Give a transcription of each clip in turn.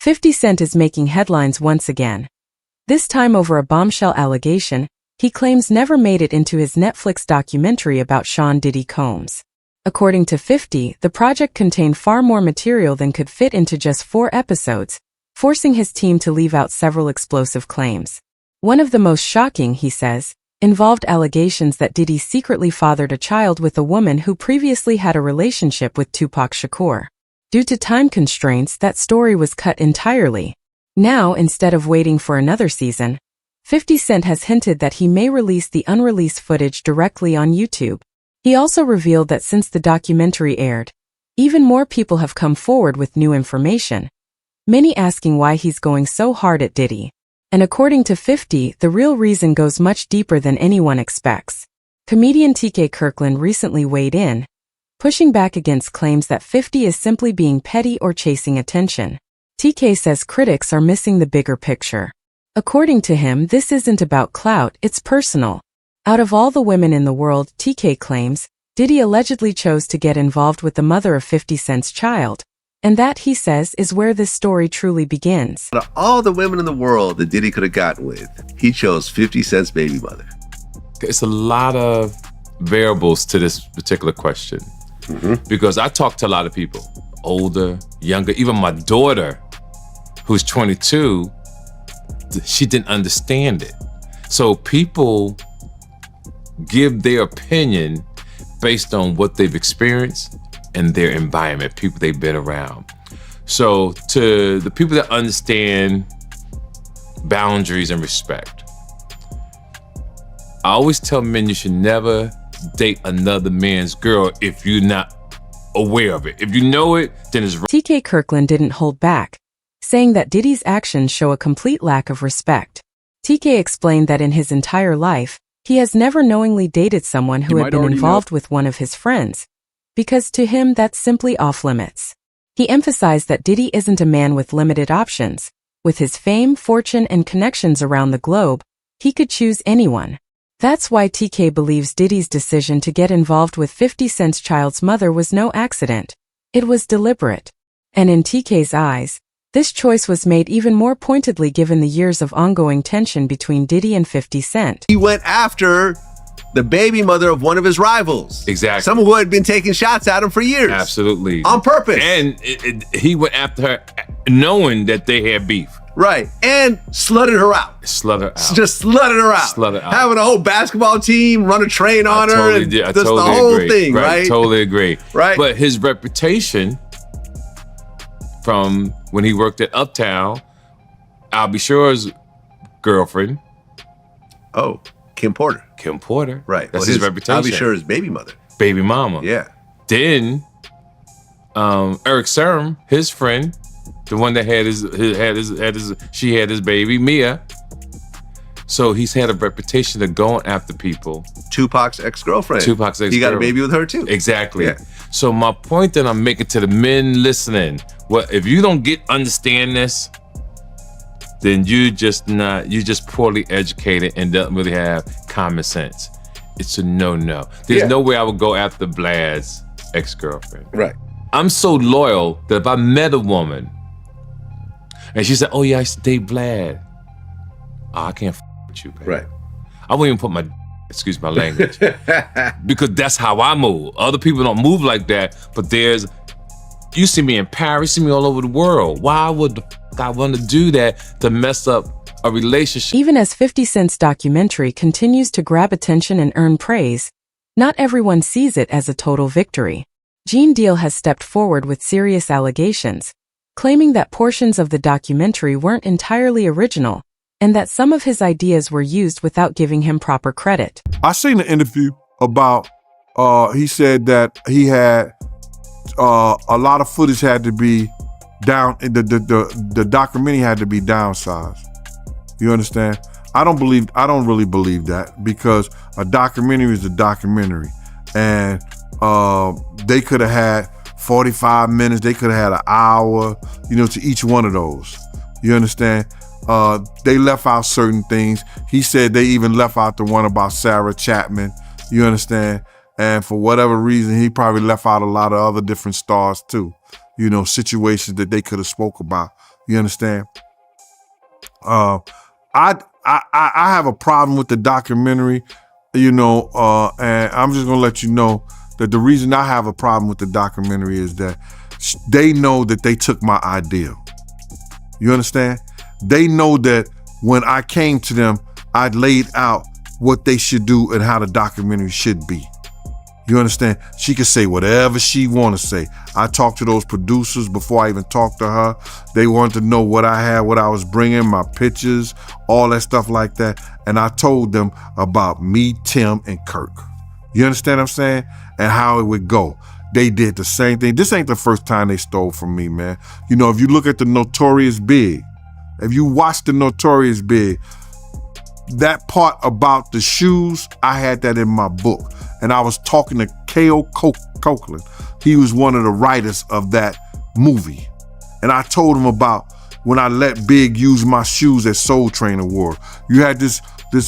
50 Cent is making headlines once again. This time over a bombshell allegation he claims never made it into his Netflix documentary about Sean Diddy Combs. According to 50, the project contained far more material than could fit into just 4 episodes, forcing his team to leave out several explosive claims. One of the most shocking, he says, involved allegations that Diddy secretly fathered a child with a woman who previously had a relationship with Tupac Shakur. Due to time constraints, that story was cut entirely. Now, instead of waiting for another season, 50 Cent has hinted that he may release the unreleased footage directly on YouTube. He also revealed that since the documentary aired, even more people have come forward with new information, many asking why he's going so hard at Diddy. And according to 50, the real reason goes much deeper than anyone expects. Comedian TK Kirkland recently weighed in, pushing back against claims that 50 is simply being petty or chasing attention. TK says critics are missing the bigger picture. According to him, this isn't about clout, it's personal. Out of all the women in the world, TK claims, Diddy allegedly chose to get involved with the mother of 50 Cent's child. And that, he says, is where this story truly begins. Out of all the women in the world that Diddy could have gotten with, he chose 50 Cent's baby mother. It's a lot of variables to this particular question. Because I talk to a lot of people, older, younger, even my daughter, who's 22, she didn't understand it. So people give their opinion based on what they've experienced and their environment, people they've been around. So to the people that understand boundaries and respect, I always tell men you should never date another man's girl if you're not aware of it. If you know it, then it's wrong. TK Kirkland didn't hold back, saying that Diddy's actions show a complete lack of respect. TK explained that in his entire life, he has never knowingly dated someone who had been involved with one of his friends, because to him that's simply off limits. He emphasized that Diddy isn't a man with limited options. With his fame, fortune, and connections around the globe, he could choose anyone. That's why TK believes Diddy's decision to get involved with 50 Cent's child's mother was no accident. It was deliberate. And in TK's eyes, this choice was made even more pointedly given the years of ongoing tension between Diddy and 50 Cent. He went after the baby mother of one of his rivals. Exactly. Someone who had been taking shots at him for years. Absolutely. On purpose. And he went after her knowing that they had beef. Right. And slutted her out. Slut her out. Just slutted her out. Slutted out. Having a whole basketball team run a train on her. And I just totally the whole agree. thing, right? Totally agree. Right. But his reputation from when he worked at Uptown, I'll be sure's girlfriend. Oh, Kim Porter. Kim Porter. Right. That's his reputation. I'll be sure his baby mother. Baby mama. Yeah. Then Eric Serum, his friend, the one that had his baby, Mia. So he's had a reputation of going after people. Tupac's ex-girlfriend. Tupac's ex-girlfriend. He got a baby with her too. Exactly. Yeah. So my point that I'm making to the men listening, if you don't understand this, then you're just poorly educated and don't really have common sense. It's a no-no. There's no way I would go after Vlad's ex-girlfriend. Right. I'm so loyal that if I met a woman and she said, oh yeah, I used to date Vlad. Oh, I can't with you, baby. Right. I won't even put my, excuse my language, because that's how I move. Other people don't move like that, but you see me in Paris, you see me all over the world. Why would I want to do that to mess up a relationship? Even as 50 Cent's documentary continues to grab attention and earn praise, not everyone sees it as a total victory. Gene Deal has stepped forward with serious allegations, claiming that portions of the documentary weren't entirely original, and that some of his ideas were used without giving him proper credit. I seen an interview about, he said that he had a lot of footage had to be down, the documentary had to be downsized. You understand? I don't really believe that, because a documentary is a documentary, and they could have had 45 minutes, they could have had an hour, to each one of those. You understand? They left out certain things. He said they even left out the one about Sarah Chapman. You understand? And for whatever reason, he probably left out a lot of other different stars too. Situations that they could have spoke about. You understand? I have a problem with the documentary, and I'm just gonna let you know that the reason I have a problem with the documentary is that they know that they took my idea. You understand? They know that when I came to them, I laid out what they should do and how the documentary should be. You understand? She could say whatever she want to say. I talked to those producers before I even talked to her. They wanted to know what I had, what I was bringing, my pictures, all that stuff like that. And I told them about me, Tim, and Kirk. You understand what I'm saying? And how it would go. They did the same thing. This ain't the first time they stole from me, man. If you look at the Notorious Big, if you watch the Notorious Big, that part about the shoes, I had that in my book. And I was talking to K.O. Copeland. He was one of the writers of that movie. And I told him about when I let Big use my shoes at Soul Train Award. You had this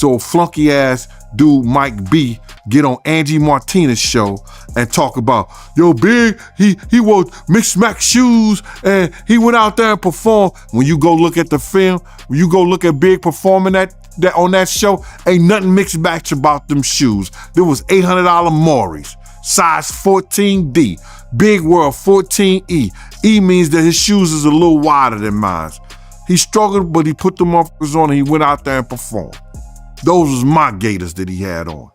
old flunky ass dude, Mike B, get on Angie Martinez's show and talk about, yo, Big, he wore mixed max shoes and he went out there and performed. When you go look at the film, when you go look at Big performing that on that show, ain't nothing mixed match about them shoes. There was $800 Maury's, size 14D. Big wore 14E. E means that his shoes is a little wider than mine. He struggled, but he put them on and he went out there and performed. Those was my Gators that he had on.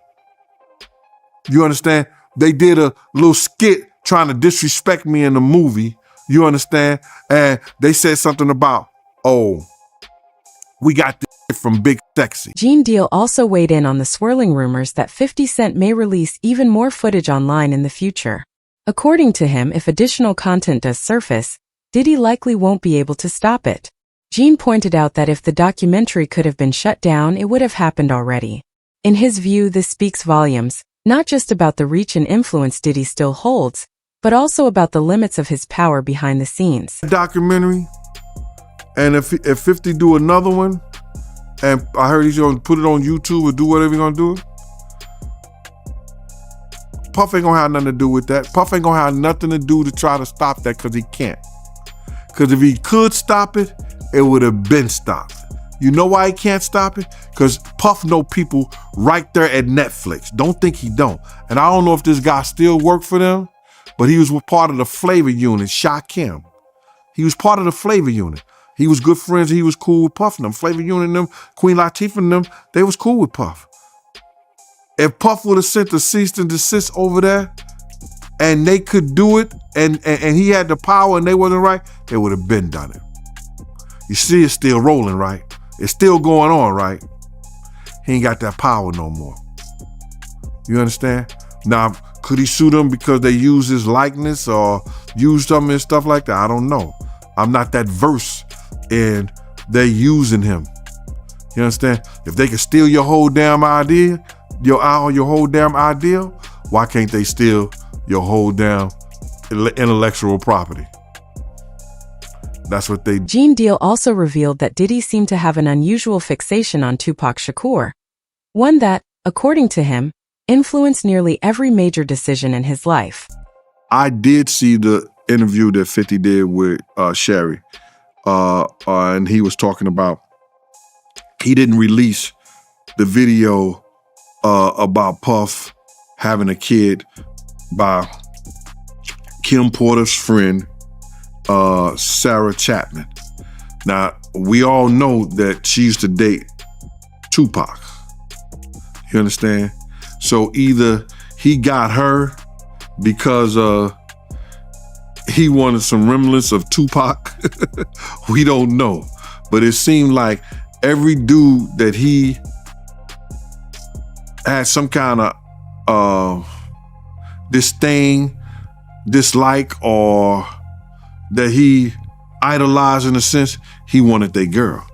You understand? They did a little skit trying to disrespect me in the movie. You understand? And they said something about, we got this from Big Sexy. Gene Deal also weighed in on the swirling rumors that 50 Cent may release even more footage online in the future. According to him, if additional content does surface, Diddy likely won't be able to stop it. Gene pointed out that if the documentary could have been shut down, it would have happened already. In his view, this speaks volumes, not just about the reach and influence Diddy still holds, but also about the limits of his power behind the scenes. Documentary, and if 50 do another one, and I heard he's gonna put it on YouTube or do whatever he's gonna do, Puff ain't gonna have nothing to do with that. Puff ain't gonna have nothing to do to try to stop that because he can't. Because if he could stop it, it would have been stopped. You know why he can't stop it? Because Puff know people right there at Netflix. Don't think he don't. And I don't know if this guy still worked for them, but he was part of the flavor unit, Shakim. He was part of the flavor unit. He was good friends. He was cool with Puff and them. Flavor unit and them, Queen Latifah and them, they was cool with Puff. If Puff would have sent a cease and desist over there and they could do it and he had the power and they wasn't right, they would have been done it. You see it's still rolling, right? It's still going on, right? He ain't got that power no more. You understand? Now, could he sue them because they use his likeness or use something and stuff like that? I don't know. I'm not that versed in they using him. You understand? If they can steal your whole damn idea, your whole damn idea, why can't they steal your whole damn intellectual property? That's what they... Gene Deal also revealed that Diddy seemed to have an unusual fixation on Tupac Shakur, one that, according to him, influenced nearly every major decision in his life. I did see the interview that 50 did with Sherry, and he was talking about he didn't release the video about Puff having a kid by Kim Porter's friend, Sarah Chapman. Now, we all know that she used to date Tupac. You understand? So either he got her because he wanted some remnants of Tupac. We don't know. But it seemed like every dude that he had some kind of disdain, dislike, or that he idolized in a sense, he wanted their girl.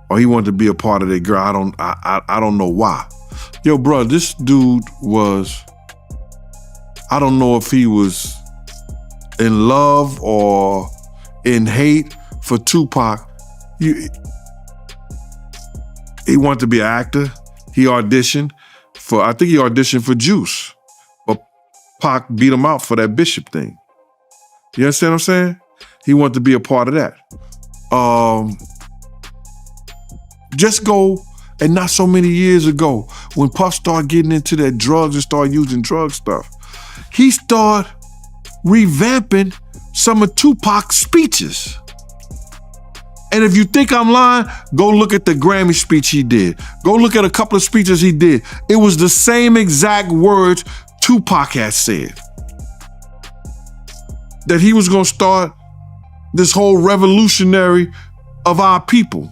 Or he wanted to be a part of their girl. I don't know why. Yo, bro, this dude was, I don't know if he was in love or in hate for Tupac. He wanted to be an actor. He auditioned for Juice. But Pac beat him out for that Bishop thing. You understand what I'm saying? He wanted to be a part of that. Just go, and not so many years ago, when Puff started getting into that drugs and started using drug stuff, he started revamping some of Tupac's speeches. And if you think I'm lying, go look at the Grammy speech he did. Go look at a couple of speeches he did. It was the same exact words Tupac had said. That he was going to start this whole revolutionary of our people.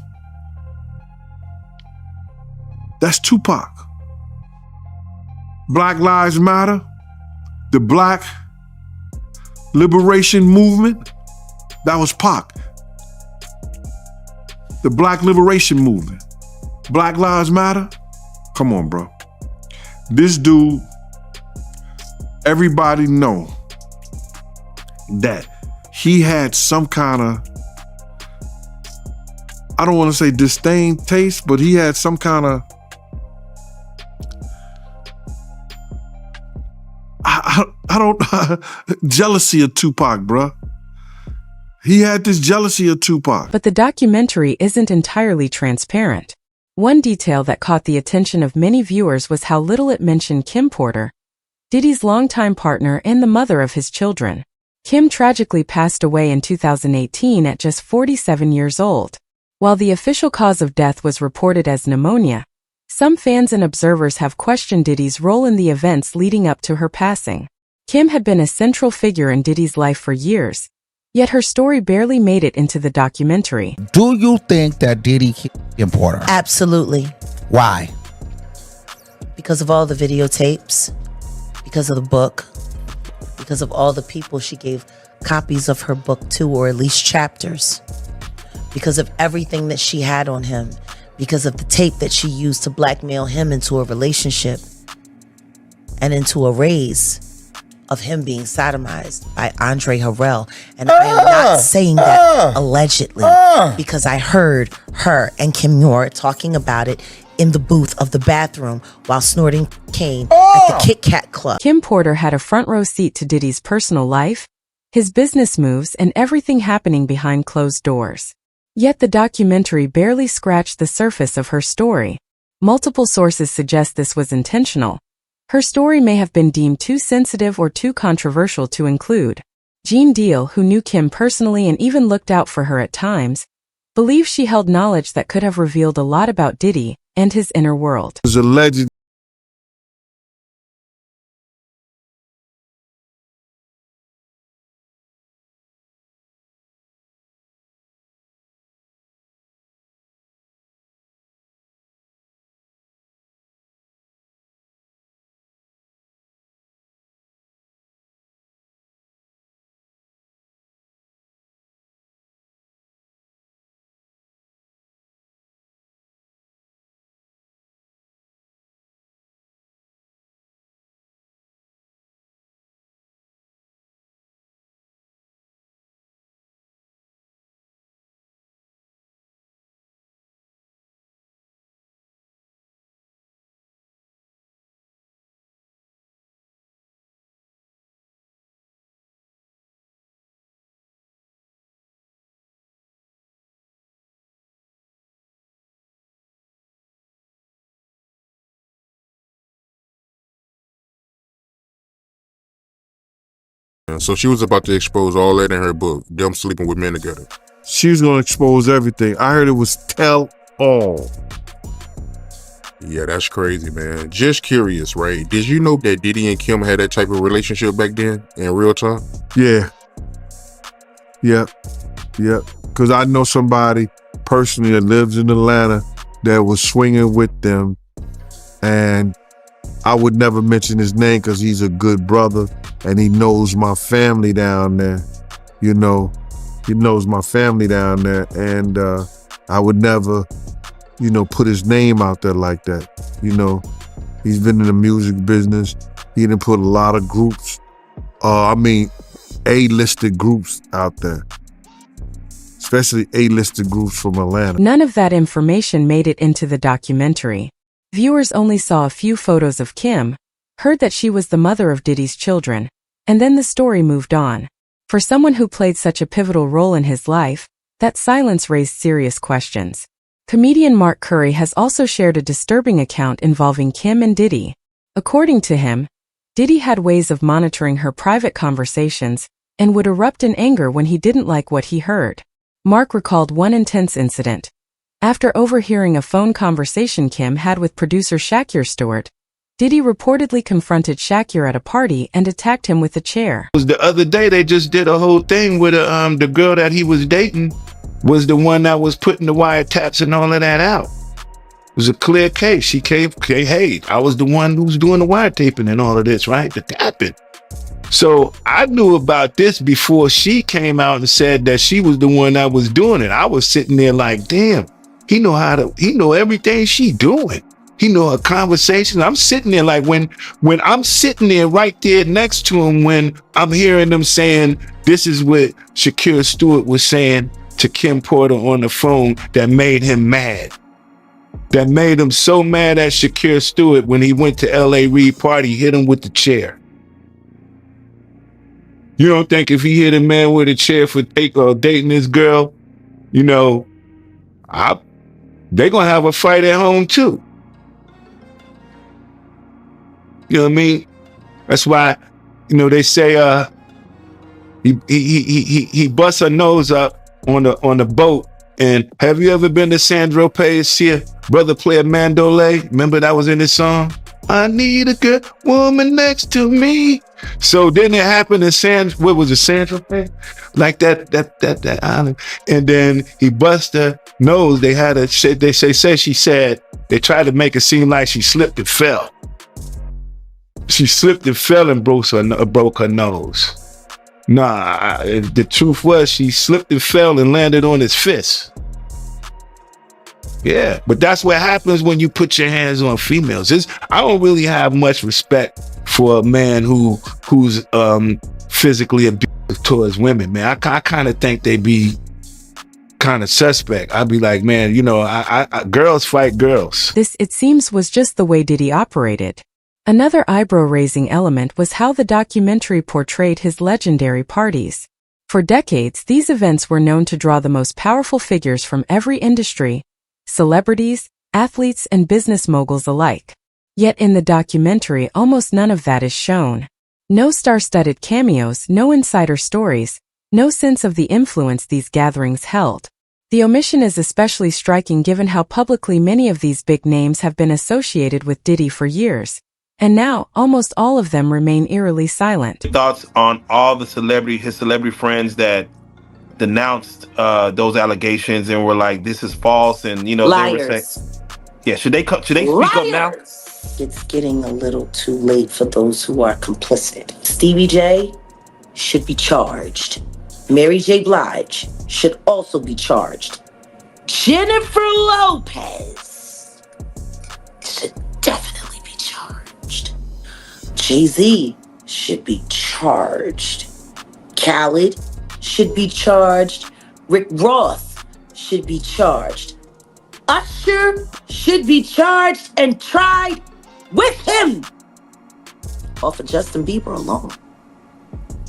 That's Tupac. Black Lives Matter, the Black Liberation Movement, that was Pac. The Black Liberation Movement. Black Lives Matter? Come on, bro. This dude, everybody know that he had some kind of, I don't want to say disdain taste, but he had some kind of, I don't, jealousy of Tupac, bro. He had this jealousy of Tupac. But the documentary isn't entirely transparent. One detail that caught the attention of many viewers was how little it mentioned Kim Porter, Diddy's longtime partner and the mother of his children. Kim tragically passed away in 2018 at just 47 years old. While the official cause of death was reported as pneumonia, some fans and observers have questioned Diddy's role in the events leading up to her passing. Kim had been a central figure in Diddy's life for years, yet her story barely made it into the documentary. Do you think that Diddy killed Kim Porter? Absolutely. Why? Because of all the videotapes, because of the book, because of all the people she gave copies of her book to, or at least chapters, because of everything that she had on him, because of the tape that she used to blackmail him into a relationship and into a raise of him being sodomized by Andre Harrell. And I am not saying that allegedly, because I heard her and Kim Noor talking about it in the booth of the bathroom while snorting cocaine at the Kit Kat Club. Kim Porter had a front row seat to Diddy's personal life, his business moves, and everything happening behind closed doors. Yet the documentary barely scratched the surface of her story. Multiple sources suggest this was intentional. Her story may have been deemed too sensitive or too controversial to include. Gene Deal, who knew Kim personally and even looked out for her at times, believes she held knowledge that could have revealed a lot about Diddy and his inner world. It was alleged So she was about to expose all that in her book, them sleeping with men together. she was going to expose everything. I heard it was tell all. Yeah, that's crazy, man. Just curious, right? Did you know that Diddy and Kim had that type of relationship back then in real time? Yeah. Yep. Because I know somebody personally that lives in Atlanta that was swinging with them, and I would never mention his name because he's a good brother and he knows my family down there. You know, he knows my family down there, and I would never, put his name out there like that. He's been in the music business. He done put a lot of groups, A-listed groups out there, especially A-listed groups from Atlanta. None of that information made it into the documentary. Viewers only saw a few photos of Kim, heard that she was the mother of Diddy's children, and then the story moved on. For someone who played such a pivotal role in his life, That silence raised serious questions. Comedian Mark Curry has also shared a disturbing account involving Kim and Diddy. According to him, Diddy had ways of monitoring her private conversations and would erupt in anger when he didn't like what he heard. Mark recalled one intense incident. After overhearing a phone conversation Kim had with producer Shakir Stewart, Diddy reportedly confronted Shakir at a party and attacked him with a chair. The other day they just did a whole thing with the girl that he was dating was the one that was putting the wiretaps and all of that out. It was a clear case. She came, hey, I was the one who was doing the wiretaping and all of this, right? The tapping. So I knew about this before she came out and said that she was the one that was doing it. I was sitting there like, damn, he know everything she doing. He know her conversations. I'm sitting there like when I'm sitting there right there next to him when I'm hearing them saying, this is what Shakir Stewart was saying to Kim Porter on the phone that made him mad. That made him so mad at Shakir Stewart when he went to L.A. Reid party, hit him with the chair. You don't think if he hit a man with a chair for dating this girl, you know, they gonna have a fight at home too. You know what I mean? That's why, you know, they say he busts her nose up on the boat. And have you ever been to Sandro Pay's see a brother play a mandolay? Remember that was in his song? I need a good woman next to me. So didn't it happen in what was it, Sandro Pay? Like that island. And then he bust her nose. They tried to make it seem like she slipped and fell. She slipped and fell and broke her nose. Nah, the truth was she slipped and fell and landed on his fist. Yeah, but that's what happens when you put your hands on females. I don't really have much respect for a man who's physically abusive towards women, man. I kind of think they be kind of suspect. I'd be like, man, you know, I girls fight girls. This, it seems, was just the way Diddy operated. Another eyebrow-raising element was how the documentary portrayed his legendary parties. For decades, these events were known to draw the most powerful figures from every industry, celebrities, athletes, and business moguls alike. Yet in the documentary, almost none of that is shown. No star-studded cameos, no insider stories, no sense of the influence these gatherings held. The omission is especially striking given how publicly many of these big names have been associated with Diddy for years. And now, almost all of them remain eerily silent. Thoughts on all the his celebrity friends that denounced those allegations and were like, "This is false," and you know, Liars. They were saying, "Yeah, should they speak up now?" It's getting a little too late for those who are complicit. Stevie J should be charged. Mary J. Blige should also be charged. Jennifer Lopez should definitely be charged. Jay-Z should be charged. Khaled should be charged. Rick Ross should be charged. Usher should be charged and tried with him. Off of Justin Bieber alone.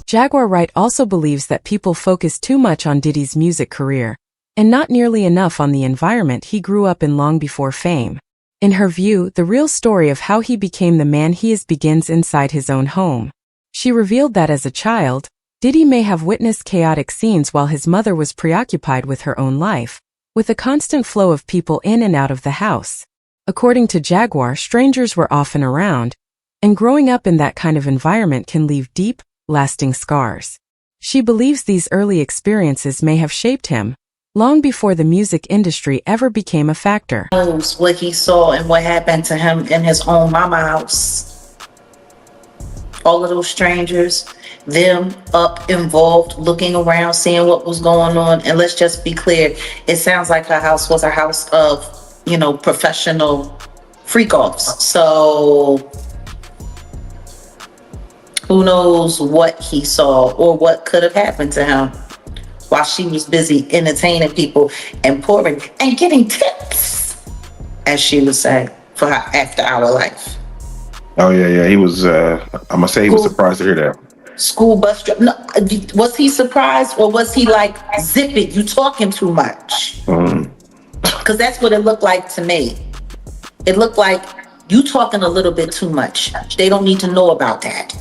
Jaguar Wright also believes that people focus too much on Diddy's music career, and not nearly enough on the environment he grew up in long before fame. In her view, the real story of how he became the man he is begins inside his own home. She revealed that as a child, Diddy may have witnessed chaotic scenes while his mother was preoccupied with her own life, with a constant flow of people in and out of the house. According to Jaguar, strangers were often around, and growing up in that kind of environment can leave deep, lasting scars. She believes these early experiences may have shaped him, long before the music industry ever became a factor. What he saw and what happened to him in his own mama house. All of those strangers, them up involved, looking around, seeing what was going on. And let's just be clear, it sounds like her house was a house of, professional freak-offs. So who knows what he saw or what could have happened to him while she was busy entertaining people and pouring and getting tips, as she would say, for her after-hour life. Oh yeah, he was. I'm gonna say he was surprised to hear that. School bus driver. No, was he surprised or was he like, zip it, you talking too much? Because that's what it looked like to me. It looked like you talking a little bit too much. They don't need to know about that.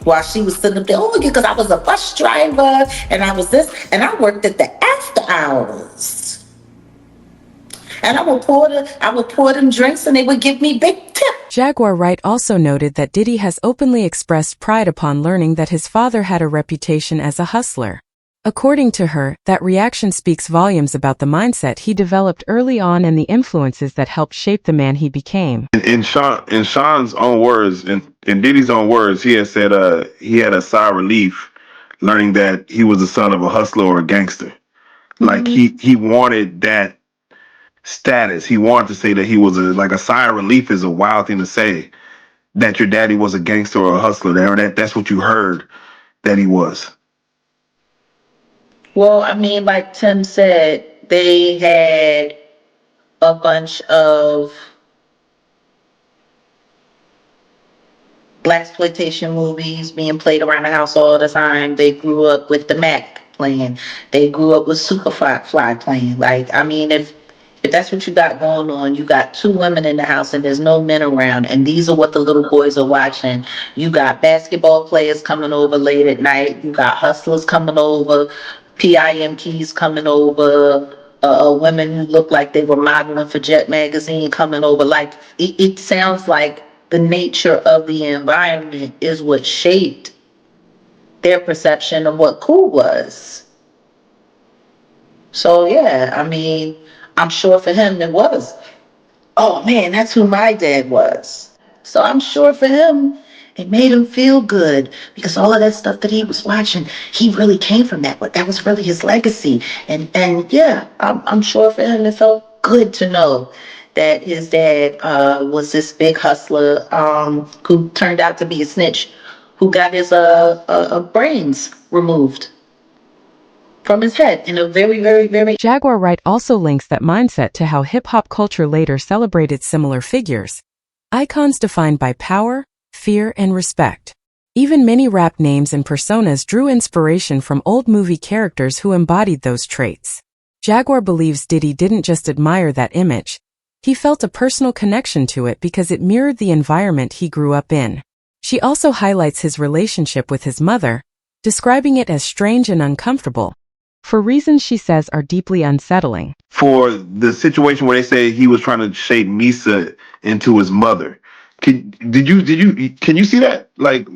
While she was sitting up there, oh, because I was a bus driver and I was this, and I worked at the after hours. And I would pour them drinks and they would give me big tips. Jaguar Wright also noted that Diddy has openly expressed pride upon learning that his father had a reputation as a hustler. According to her, that reaction speaks volumes about the mindset he developed early on and the influences that helped shape the man he became. In Sean's own words, in Diddy's own words, he had said he had a sigh of relief learning that he was the son of a hustler or a gangster. Like he wanted that status. He wanted to say that he was like a sigh of relief is a wild thing to say, that your daddy was a gangster or a hustler. That's what you heard that he was. Well, I mean, like Tim said, they had a bunch of blaxploitation movies being played around the house all the time. They grew up with the Mac playing. They grew up with Superfly playing. Like, I mean, if that's what you got going on, you got two women in the house and there's no men around, and these are what the little boys are watching. You got basketball players coming over late at night. You got hustlers coming over, PIMPs coming over, women who look like they were modeling for Jet Magazine coming over. Like, it sounds like the nature of the environment is what shaped their perception of what cool was. So yeah, I mean, I'm sure for him it was, oh man, that's who my dad was. So I'm sure for him, it made him feel good because all of that stuff that he was watching, he really came from that. But that was really his legacy. And yeah, I'm sure for him it felt good to know that his dad was this big hustler who turned out to be a snitch, who got his brains removed from his head in a very, very, very... Jaguar Wright also links that mindset to how hip-hop culture later celebrated similar figures. Icons defined by power, fear, and respect. Even many rap names and personas drew inspiration from old movie characters who embodied those traits. Jaguar believes Diddy didn't just admire that image. He felt a personal connection to it because it mirrored the environment he grew up in. She also highlights his relationship with his mother, describing it as strange and uncomfortable, for reasons she says are deeply unsettling. For the situation where they say he was trying to shape Misa into his mother, can you see that? Like,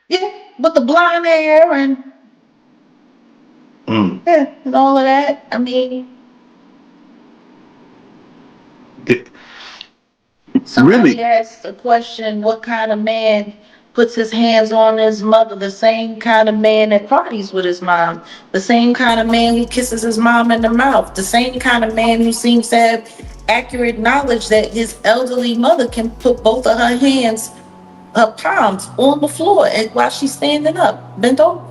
yeah, with the blonde hair and yeah, and all of that. I mean, somebody really asked the question, what kind of man puts his hands on his mother? The same kind of man that parties with his mom, the same kind of man who kisses his mom in the mouth, the same kind of man who seems to have accurate knowledge that his elderly mother can put both of her hands, her palms, on the floor and while she's standing up, bent over.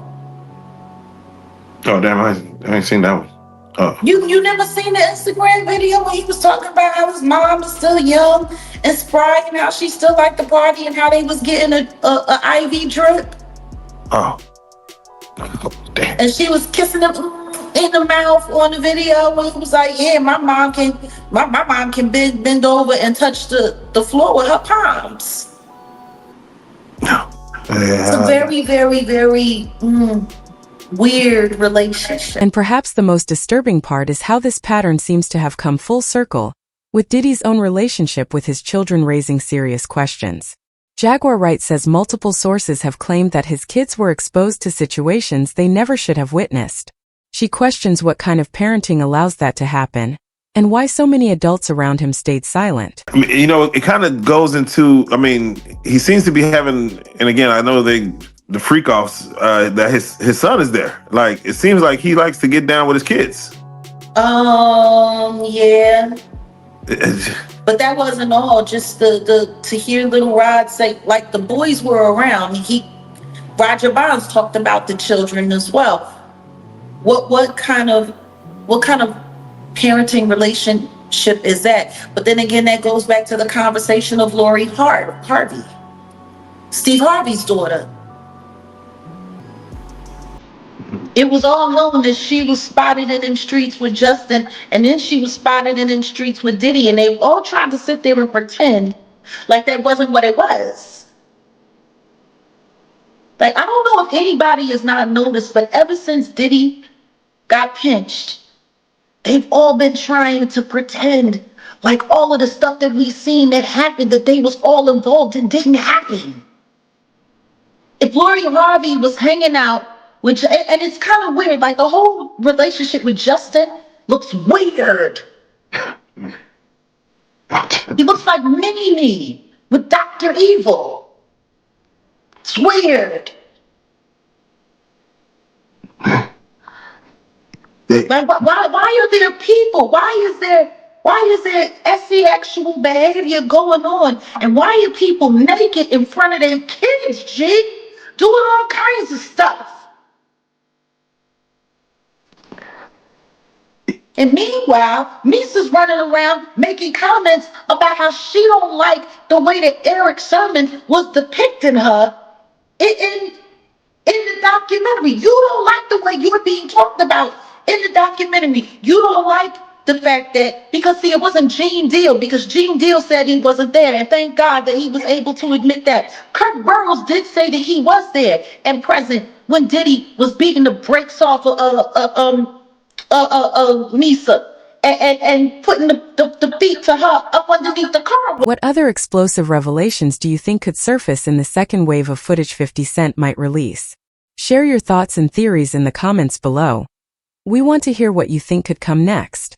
Oh damn! I ain't seen that one. Oh. You never seen the Instagram video when he was talking about how his mom is still young and spry and how she still liked the party and how they was getting a IV drip? Oh. Damn. And she was kissing him in the mouth on the video when he was like, yeah, my mom can bend over and touch the floor with her palms. No. It's a very, very, very weird relationship. And perhaps the most disturbing part is how this pattern seems to have come full circle, with Diddy's own relationship with his children raising serious questions. Jaguar Wright says multiple sources have claimed that his kids were exposed to situations they never should have witnessed. She questions what kind of parenting allows that to happen, and why so many adults around him stayed silent. I mean, you know, it kind of goes into, I mean, he seems to be having, and again, I know the freak offs, that his son is there. Like, it seems like he likes to get down with his kids. Yeah. But that wasn't all. Just to hear Little Rod say, like, the boys were around. Roger Bonds talked about the children as well. What kind of parenting relationship is that? But then again, that goes back to the conversation of Lori Harvey. Steve Harvey's daughter. It was all known that she was spotted in them streets with Justin, and then she was spotted in them streets with Diddy, and they all tried to sit there and pretend like that wasn't what it was. Like, I don't know if anybody has not noticed, but ever since Diddy got pinched, they've all been trying to pretend like all of the stuff that we seen that happened, that they was all involved in, didn't happen. If Lori Harvey was hanging out with, and it's kind of weird, like the whole relationship with Justin looks weird. He looks like Mini-Me with Dr. Evil. It's weird. Like, why are there people? Why is there sexual behavior going on? And why are people naked in front of their kids, G? Doing all kinds of stuff. And meanwhile, Misa's running around making comments about how she don't like the way that Eric Sermon was depicting her in the documentary. You don't like the way you're being talked about in the documentary. You don't like the fact that, because see, it wasn't Gene Deal, because Gene Deal said he wasn't there, and thank God that he was able to admit that. Kurt Burrows did say that he was there and present when Diddy was beating the brakes off Misa and putting the feet to her up underneath the car. What other explosive revelations do you think could surface in the second wave of footage 50 Cent might release? Share your thoughts and theories in the comments below. We want to hear what you think could come next.